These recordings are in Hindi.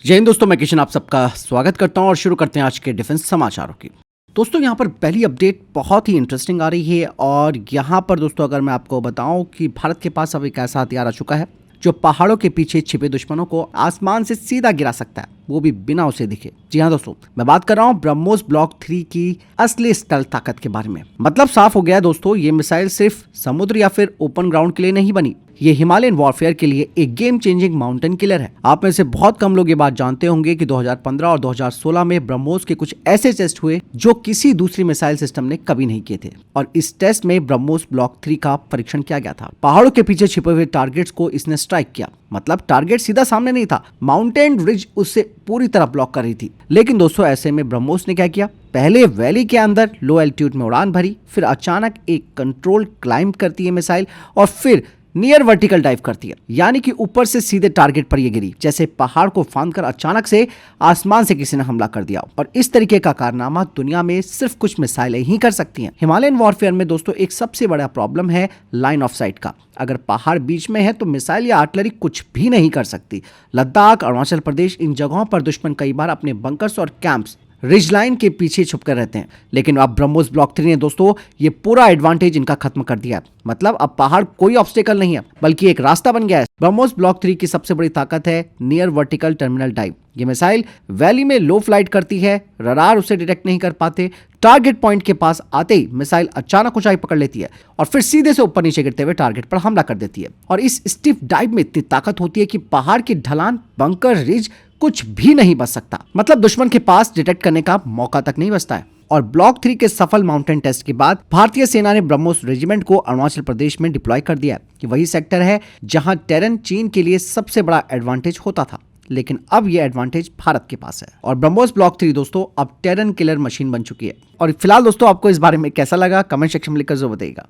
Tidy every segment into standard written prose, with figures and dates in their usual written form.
जय हिंद दोस्तों, मैं किशन आप सबका स्वागत करता हूं और शुरू करते हैं आज के डिफेंस समाचारों की। दोस्तों यहाँ पर पहली अपडेट बहुत ही इंटरेस्टिंग आ रही है और यहाँ पर दोस्तों अगर मैं आपको बताऊं कि भारत के पास अब एक ऐसा हथियार आ चुका है जो पहाड़ों के पीछे छिपे दुश्मनों को आसमान से सीधा गिरा सकता है, वो भी बिना उसे दिखे। जी हाँ दोस्तों, मैं बात कर रहा हूँ ब्रह्मोस ब्लॉक 3 की असली स्टेल्थ ताकत के बारे में। मतलब साफ हो गया है दोस्तों, ये मिसाइल सिर्फ समुद्र या फिर ओपन ग्राउंड के लिए नहीं बनी, ये हिमालयन वॉरफेयर के लिए एक गेम चेंजिंग माउंटेन किलर है। आप में से बहुत कम लोग ये बात जानते होंगे कि 2015 और 2016 में ब्रह्मोस के कुछ ऐसे टेस्ट हुए जो किसी दूसरी मिसाइल सिस्टम ने कभी नहीं किए थे और इस टेस्ट में ब्रह्मोस ब्लॉक 3 का परीक्षण किया गया था। पहाड़ों के पीछे छिपे हुए टारगेट्स को इसने स्ट्राइक किया। मतलब टारगेट सीधा सामने नहीं था, माउंटेन रिज उससे पूरी तरह ब्लॉक कर रही थी। लेकिन दोस्तों ऐसे में ब्रह्मोस ने क्या किया, पहले वैली के अंदर लो एल्टीट्यूड में उड़ान भरी, फिर अचानक एक कंट्रोल क्लाइंब करती है मिसाइल और फिर नियर वर्टिकल डाइव करती है, यानी कि ऊपर से सीधे टारगेट पर ये गिरी, जैसे पहाड़ को फांदकर अचानक से आसमान से किसी ने हमला कर दिया। और इस तरीके का कारनामा दुनिया में सिर्फ कुछ मिसाइलें ही कर सकती हैं। हिमालयन वॉरफेयर में दोस्तों एक सबसे बड़ा प्रॉब्लम है लाइन ऑफ साइट का। अगर पहाड़ बीच में है तो मिसाइल या आर्टिलरी कुछ भी नहीं कर सकती। लद्दाख, अरुणाचल प्रदेश, इन जगहों पर दुश्मन कई बार अपने बंकर्स और कैंप्स रिज लाइन के पीछे छुपकर रहते हैं। लेकिन अब ब्रह्मोस ब्लॉक 3 ने दोस्तों ये पूरा एडवांटेज इनका खत्म कर दिया है। मतलब अब पहाड़ कोई ऑब्स्टेकल नहीं है बल्कि एक रास्ता बन गया है। ब्रह्मोस ब्लॉक 3 की सबसे बड़ी ताकत है नियर वर्टिकल टर्मिनल डाइव। ये मिसाइल वैली में लो फ्लाइट करती है, रडार उसे डिटेक्ट नहीं कर पाते। टारगेट पॉइंट के पास आते ही मिसाइल अचानक ऊंचाई पकड़ लेती है और फिर सीधे से ऊपर नीचे गिरते हुए टारगेट पर हमला कर देती है। और इस स्टिफ डाइव में इतनी ताकत होती है कि पहाड़ की ढलान, बंकर, रिज कुछ भी नहीं बच सकता। मतलब दुश्मन के पास डिटेक्ट करने का मौका तक नहीं बचता है। और ब्लॉक 3 के सफल माउंटेन टेस्ट के बाद भारतीय सेना ने ब्रह्मोस रेजिमेंट को अरुणाचल प्रदेश में डिप्लॉय कर दिया कि वही सेक्टर है जहां टेरन चीन के लिए सबसे बड़ा एडवांटेज होता था। लेकिन अब यह एडवांटेज भारत के पास है और ब्रह्मोस ब्लॉक 3 दोस्तों अब टेरन किलर मशीन बन चुकी है। और फिलहाल दोस्तों आपको इस बारे में कैसा लगा, कमेंट सेक्शन में लिखकर जरूर बताइएगा।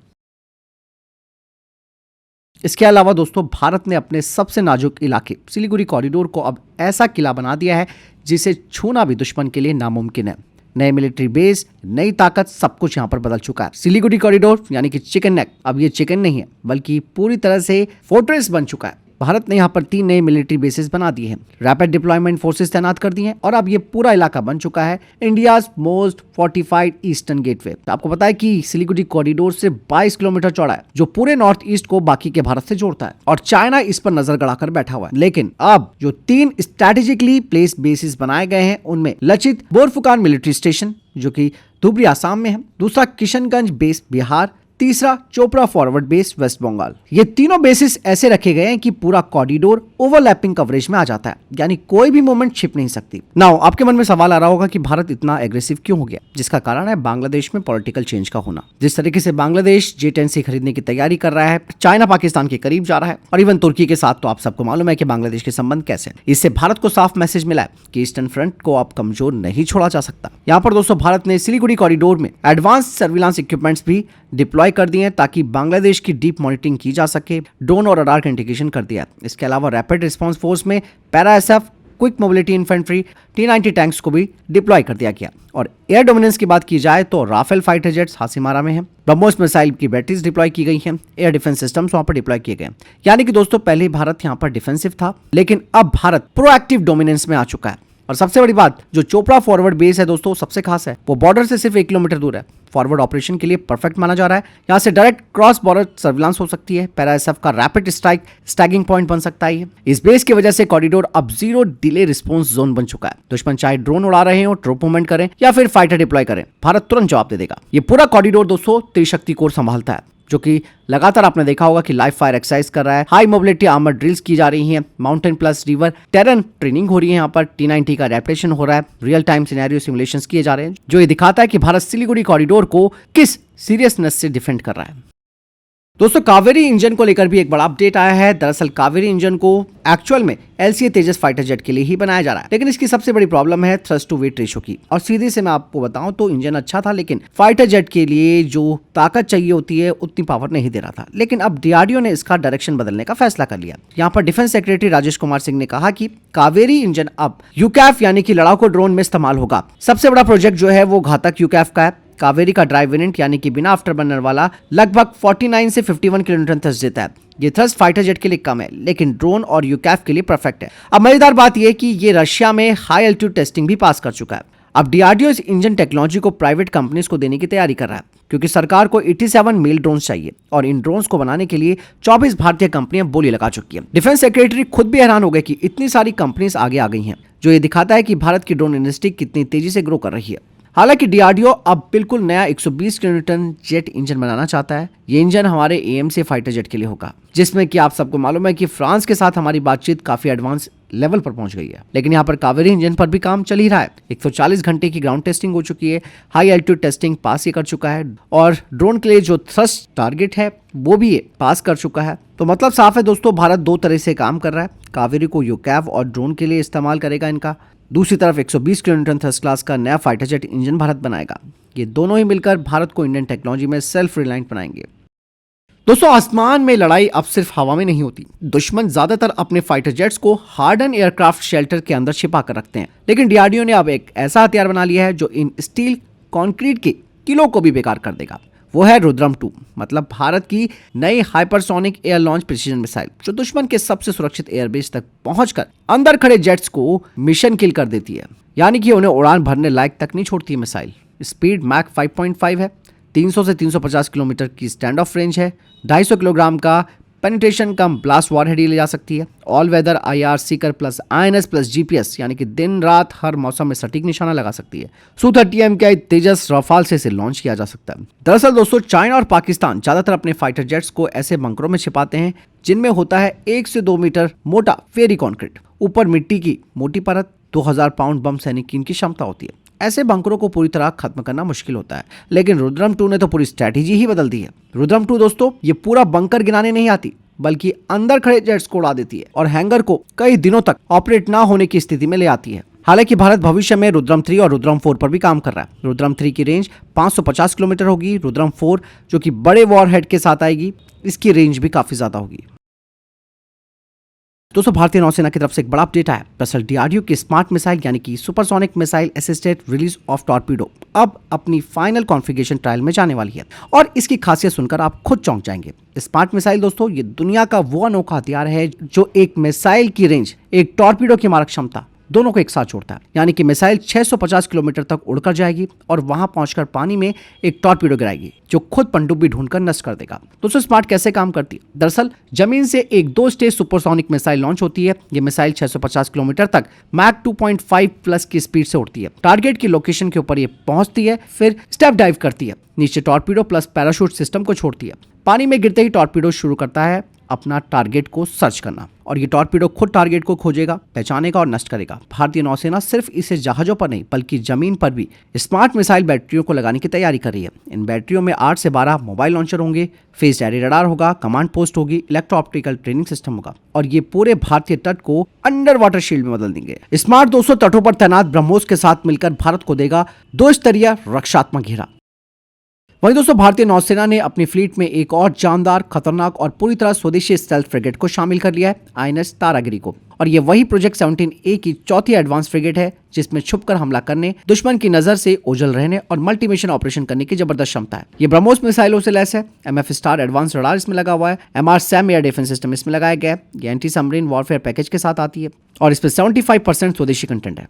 इसके अलावा दोस्तों भारत ने अपने सबसे नाजुक इलाके सिलीगुड़ी कॉरिडोर को अब ऐसा किला बना दिया है जिसे छूना भी दुश्मन के लिए नामुमकिन है। नए मिलिट्री बेस, नई ताकत, सब कुछ यहां पर बदल चुका है। सिलीगुड़ी कॉरिडोर यानी कि चिकन नेक अब ये चिकन नहीं है बल्कि पूरी तरह से फोर्ट्रेस बन चुका है। भारत ने यहाँ पर 3 नए मिलिट्री बेसेस बना दिए हैं, रैपिड डिप्लॉयमेंट फोर्सेस तैनात कर दी हैं और अब ये पूरा इलाका बन चुका है India's most fortified eastern gateway. आपको पता है कि सिलीगुड़ी कॉरिडोर से 22 किलोमीटर चौड़ा है जो पूरे नॉर्थ ईस्ट को बाकी के भारत से जोड़ता है और चाइना इस पर नजर गड़ाकर बैठा हुआ है। लेकिन अब जो 3 स्ट्रेटेजिकली प्लेस्ड बेसिस बनाए गए हैं उनमें लचित बोरफुकान मिलिट्री स्टेशन जो कि धुबरी आसाम में है, दूसरा किशनगंज बेस बिहार, तीसरा Chopra forward base West Bengal. ये तीनों बेसिस ऐसे रखे गए हैं कि पूरा कॉरिडोर ओवरलैपिंग कवरेज में आ जाता है, यानी कोई भी मूवमेंट छिप नहीं सकती। नाउ आपके मन में सवाल आ रहा होगा कि भारत इतना एग्रेसिव क्यों हो गया। जिसका कारण है बांग्लादेश में पॉलिटिकल चेंज का होना। जिस तरीके से बांग्लादेश J-10C खरीदने की तैयारी कर रहा है, चाइना पाकिस्तान के करीब जा रहा है और इवन तुर्की के साथ तो आप सबको मालूम है कि बांग्लादेश के संबंध कैसे हैं। इससे भारत को साफ मैसेज मिला है कि ईस्टर्न फ्रंट को अब कमजोर नहीं छोड़ा जा सकता। यहाँ पर दोस्तों भारत ने सिलीगुड़ी कॉरिडोर में एडवांस सर्विलांस इक्विपमेंट्स भी डिप्लॉय कर दिए हैं ताकि बांग्लादेश की डीप मॉनिटरिंग की जा सके। ड्रोन और रडार का इंटीग्रेशन कर दिया। इसके अलावा रैपिड रिस्पांस फोर्स में para SF, quick mobility infantry, T-90 tanks को भी डिप्लॉय कर दिया गया। और एयर डोमिनेंस की बात की जाए तो राफेल फाइटर जेट्स हासीमारा में है, ब्रह्मोस मिसाइल की बैटरीज डिप्लॉय की गई हैं, एयर डिफेंस सिस्टम्स वहां पर डिप्लॉय किए गए। यानी कि दोस्तों पहले भारत यहां पर डिफेंसिव था लेकिन अब भारत प्रोएक्टिव डोमिनेंस में आ चुका है। और सबसे बड़ी बात, जो चोपड़ा फॉरवर्ड बेस है दोस्तों सबसे खास है, वो बॉर्डर से सिर्फ 1 किलोमीटर दूर है। फॉरवर्ड ऑपरेशन के लिए परफेक्ट माना जा रहा है। यहाँ से डायरेक्ट क्रॉस बॉर्डर सर्विलांस हो सकती है। पैरा एसएफ का रैपिड स्ट्राइक स्टैगिंग पॉइंट बन सकता है। इस बेस की वजह से कॉरिडोर अब 0 डिले रिस्पॉन्स जोन बन चुका है। दुश्मन चाहे ड्रोन उड़ा रहे हो, ट्रूप मूवमेंट करें या फिर फाइटर डिप्लॉय करें, भारत तुरंत जवाब दे देगा। ये पूरा कॉरिडोर दोस्तों त्रिशक्ति कोर संभालता है जो कि लगातार आपने देखा होगा कि लाइव फायर एक्सरसाइज कर रहा है। हाई मोबिलिटी आर्मर ड्रिल्स की जा रही हैं, mountain plus river terrain training हो रही है। यहाँ पर T-90 का एडेप्टेशन हो रहा है, रियल टाइम सिनेरियो सिमुलेशंस किए जा रहे हैं जो ये दिखाता है कि भारत सिलीगुड़ी कॉरिडोर को किस सीरियसनेस से डिफेंड कर रहा है। दोस्तों कावेरी इंजन को लेकर भी एक बड़ा अपडेट आया है। दरअसल कावेरी इंजन को एक्चुअल में LCA तेजस फाइटर जेट के लिए ही बनाया जा रहा है, लेकिन इसकी सबसे बड़ी प्रॉब्लम है थ्रस्ट टू वेट रेशो की। और सीधे से मैं आपको बताऊं तो इंजन अच्छा था लेकिन फाइटर जेट के लिए जो ताकत चाहिए होती है उतनी पावर नहीं दे रहा था। लेकिन अब DRDO ने इसका डायरेक्शन बदलने का फैसला कर लिया। यहाँ पर डिफेंस सेक्रेटरी राजेश कुमार सिंह ने कहा कि कावेरी इंजन अब UCAF यानी कि लड़ाकू ड्रोन में इस्तेमाल होगा। सबसे बड़ा प्रोजेक्ट जो है वो घातक UCAF का है। कावेरी का ड्राइव वेरिएंट यानी कि बिना आफ्टर बर्नर वाला लगभग 49 से 51 किलोन्यूटन थ्रस्ट देता है। ये थ्रस्ट फाइटर जेट के लिए कम है, लेकिन ड्रोन और यूकैफ के लिए परफेक्ट है। अब मजेदार बात यह कि ये रशिया में हाई एल्टीट्यूड टेस्टिंग भी पास कर चुका है। अब डीआरडीओ इस इंजन टेक्नोलॉजी को प्राइवेट कंपनीज को देने की तैयारी कर रहा है, क्योंकि सरकार को 87 मेल ड्रोन्स चाहिए और इन ड्रोन्स को बनाने के लिए 24 भारतीय कंपनियां बोली लगा चुकी हैं। डिफेंस सेक्रेटरी खुद भी हैरान हो गए कि इतनी सारी कंपनीज आगे आ गई हैं, जो ये दिखाता है कि भारत की ड्रोन इंडस्ट्री कितनी तेजी से ग्रो कर रही है। हालांकि डीआरडीओ अब बिल्कुल नया 120 किलोन्यूटन जेट इंजन बनाना चाहता है। ये इंजन हमारे एएमसी फाइटर जेट के लिए होगा, जिसमें कि आप सबको मालूम है कि फ्रांस के साथ हमारी बातचीत काफी एडवांस लेवल पर पहुंच गई है। लेकिन यहाँ पर कावेरी इंजन पर भी काम चल ही रहा है। 140 घंटे की ग्राउंड टेस्टिंग हो चुकी है, हाई एल्टीट्यूड टेस्टिंग पास ही कर चुका है और ड्रोन के लिए जो थ्रस्ट टारगेट है वो भी पास कर चुका है। तो मतलब साफ है दोस्तों, भारत दो तरह से काम कर रहा है। कावेरी को यूकैव और ड्रोन के लिए इस्तेमाल करेगा इनका, दूसरी तरफ 120 किलोन्यूटन थ्रस्ट क्लास का नया फाइटर जेट इंजन भारत बनाएगा। ये दोनों ही मिलकर भारत को इंडियन टेक्नोलॉजी में सेल्फ रिलायंट बनाएंगे। दोस्तों, आसमान में लड़ाई अब सिर्फ हवा में नहीं होती। दुश्मन ज्यादातर अपने फाइटर जेट्स को हार्डन एयरक्राफ्ट शेल्टर के अंदर छिपा कर रखते हैं, लेकिन डीआरडीओ ने अब एक ऐसा हथियार बना लिया है जो इन स्टील कंक्रीट के किलों को भी बेकार कर देगा। वो है रुद्रम 2, मतलब भारत की नई hypersonic air launch precision missile, जो दुश्मन के सबसे सुरक्षित एयरबेस तक पहुंचकर अंदर खड़े जेट्स को मिशन किल कर देती है, यानी कि उन्हें उड़ान भरने लायक तक नहीं छोड़ती है। मिसाइल स्पीड मैक 5.5 है, 300 से 350 किलोमीटर की स्टैंड ऑफ रेंज है, 250 किलोग्राम का पेनिट्रेशन कम ब्लास्ट वॉरहेड ही ले जा सकती है, all weather IR seeker plus INS plus GPS, यानी कि दिन रात हर मौसम में सटीक निशाना लगा सकती है। Su-30 MKI तेजस रफाल से इसे लॉन्च किया जा सकता है। दरअसल दोस्तों, चाइना और पाकिस्तान ज्यादातर अपने फाइटर जेट्स को ऐसे बंकरों में छिपाते हैं जिनमें होता है 1 से 2 मीटर मोटा फेरी कॉन्क्रीट, ऊपर मिट्टी की मोटी परत, 2000 पाउंड बम सैनिक की इनकी क्षमता होती है। ऐसे बंकरों को पूरी तरह खत्म करना मुश्किल होता है, लेकिन रुद्रम 2 ने तो पूरी स्ट्रैटेजी ही बदल दी है। रुद्रम 2 दोस्तों, ये पूरा बंकर गिराने नहीं आती, बल्कि अंदर खड़े जेट्स को उड़ा देती है और हैंगर को कई दिनों तक ऑपरेट ना होने की स्थिति में ले आती है। हालांकि भारत भविष्य में रुद्रम 3 और रुद्रम 4 पर भी काम कर रहा है। रुद्रम 3 की रेंज 550 किलोमीटर होगी। रुद्रम 4 जो कि बड़े वॉरहेड के साथ आएगी, इसकी रेंज भी काफी ज्यादा होगी। दोस्तों, भारतीय नौसेना की तरफ से एक बड़ा अपडेट आया। दरअसल डीआरडीओ की स्मार्ट मिसाइल यानी कि supersonic missile assisted release of torpedo अब अपनी फाइनल कॉन्फ़िगरेशन ट्रायल में जाने वाली है और इसकी खासियत सुनकर आप खुद चौंक जाएंगे। स्मार्ट मिसाइल दोस्तों, ये दुनिया का वो अनोखा हथियार है जो एक मिसाइल की रेंज, एक टॉर्पीडो की मारक क्षमता दोनों को एक साथ जोड़ता है। यानी कि मिसाइल 650 किलोमीटर तक उड़कर जाएगी और वहां पहुंचकर पानी में एक टॉर्पीडो गिराएगी जो खुद पनडुब्बी ढूंढकर नष्ट कर देगा। दोस्तों, स्मार्ट कैसे काम करती है? दरअसल जमीन से एक 2 स्टेज सुपरसोनिक मिसाइल लॉन्च होती है। ये मिसाइल 650 किलोमीटर तक मैक 2.5 प्लस की स्पीड से उड़ती है। टारगेट की लोकेशन के ऊपर ये पहुंचती है, फिर स्टेप डाइव करती है, नीचे टॉर्पीडो प्लस पैराशूट सिस्टम को छोड़ती है। पानी में गिरते ही टॉर्पीडो शुरू करता है अपना टारगेट को सर्च करना और ये टॉर्पीडो खुद टारगेट को खोजेगा, पहचानेगा और नष्ट करेगा। भारतीय नौसेना सिर्फ इसे जहाजों पर नहीं बल्कि जमीन पर भी स्मार्ट मिसाइल बैटरियों को लगाने की तैयारी कर रही है। इन बैटरियों में 8 से 12 मोबाइल लॉन्चर होंगे, फेस एरे रडार होगा, कमांड पोस्ट होगी, इलेक्ट्रो ऑप्टिकल ट्रेनिंग सिस्टम होगा और ये पूरे भारतीय तट को अंडर वाटर शील्ड में बदल देंगे। स्मार्ट 200 तटों पर तैनात ब्रह्मोस के साथ मिलकर भारत को देगा 2 स्तरीय रक्षात्मक घेरा। वहीं दोस्तों, भारतीय नौसेना ने अपनी फ्लीट में एक और जानदार, खतरनाक और पूरी तरह स्वदेशी स्टेल्थ फ्रिगेट को शामिल कर लिया है, INS तारागिरी को। और ये वही प्रोजेक्ट 17A की चौथी एडवांस फ्रिगेट है जिसमें छुपकर हमला करने, दुश्मन की नजर से ओझल रहने और मल्टी मिशन ऑपरेशन करने की जबरदस्त क्षमता है। ये ब्रह्मोस मिसाइलों से लैस है। MF स्टार एडवांस रडार इसमें लगा हुआ है। MR SAM air defence system इसमें लगाया गया है। ये एंटी सबमरीन वॉरफेयर पैकेज के साथ आती है और इसमें 75% स्वदेशी कंटेंट है।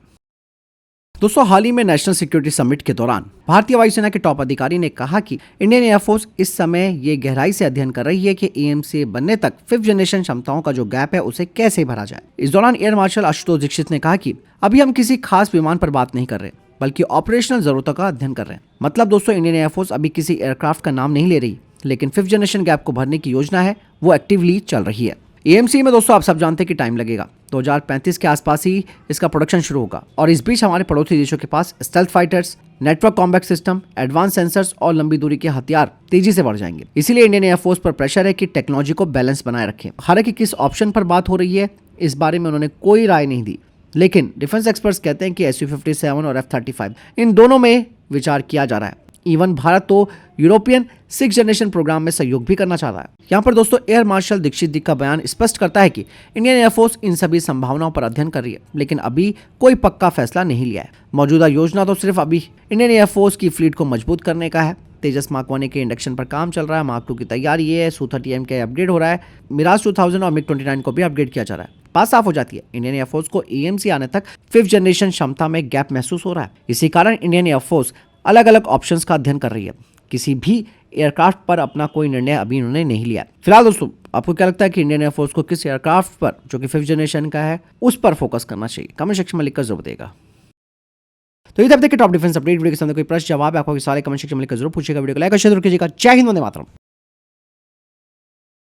दोस्तों, हाल ही में नेशनल सिक्योरिटी समिट के दौरान भारतीय वायुसेना के टॉप अधिकारी ने कहा कि इंडियन एयरफोर्स इस समय ये गहराई से अध्ययन कर रही है कि AMC बनने तक 5th जनरेशन क्षमताओं का जो गैप है उसे कैसे भरा जाए। इस दौरान एयर मार्शल आशुतोष दीक्षित ने कहा कि अभी हम किसी खास विमान पर बात नहीं कर रहे बल्कि ऑपरेशनल जरूरतों का अध्ययन कर रहे हैं। मतलब दोस्तों, इंडियन एयरफोर्स अभी किसी एयरक्राफ्ट का नाम नहीं ले रही, लेकिन 5th जनरेशन गैप को भरने की योजना है वो एक्टिवली चल रही है। AMC में दोस्तों आप सब जानते हैं कि टाइम लगेगा, 2035 के आसपास ही इसका प्रोडक्शन शुरू होगा और इस बीच हमारे पड़ोसी देशों के पास stealth fighters, network combat system, advance sensors और लंबी दूरी के हथियार तेजी से बढ़ जाएंगे। इसीलिए इंडियन एयरफोर्स पर प्रेशर है कि टेक्नोलॉजी को बैलेंस बनाए रखें। हालांकि किस ऑप्शन पर बात हो रही है इस बारे में उन्होंने कोई राय नहीं दी, लेकिन डिफेंस एक्सपर्ट्स कहते हैं कि Su-57 और F-35 इन दोनों में विचार किया जा रहा है। इवन भारत तो यूरोपियन 6th जनरेशन प्रोग्राम में सहयोग भी करना चाह रहा है। यहाँ पर दोस्तों एयर मार्शल दीक्षित जी का बयान स्पष्ट करता है कि इंडियन एयरफोर्स इन सभी संभावनाओं पर अध्ययन कर रही है, लेकिन अभी कोई पक्का फैसला नहीं लिया है। मौजूदा योजना तो सिर्फ अभी इंडियन एयरफोर्स की फ्लीट को मजबूत करने का है। तेजस मार्क 1 के इंडक्शन पर काम चल रहा है, मार्क 2 की तैयारी है, Su-30M का अपग्रेड हो रहा है, मिराज 2000 और मिग 29 को भी अपग्रेड किया जा रहा है। बात साफ हो जाती है, इंडियन एयरफोर्स को AMC आने तक 5th जनरेशन क्षमता में गैप महसूस हो रहा है। इसी कारण इंडियन एयरफोर्स अलग अलग ऑप्शंस का अध्ययन कर रही है। किसी भी एयरक्राफ्ट पर अपना कोई निर्णय अभी उन्होंने नहीं लिया। फिलहाल दोस्तों, आपको क्या लगता है कि इंडियन एयरफोर्स को किस एयरक्राफ्ट पर, जो कि 5th जनरेशन का है, उस पर फोकस करना चाहिए? कमेंट सेक्शन में लिखकर जरूर बताइएगा। तो इधर तक के टॉप डिफेंस अपडेट वीडियो के सामने कोई प्रश्न जवाब है आपको सवाल कमेंट सेक्शन में लिखकर जरूर पूछिएगा। वीडियो को लाइक और शेयर कीजिएगा। जय हिंद, वंदे मातरम।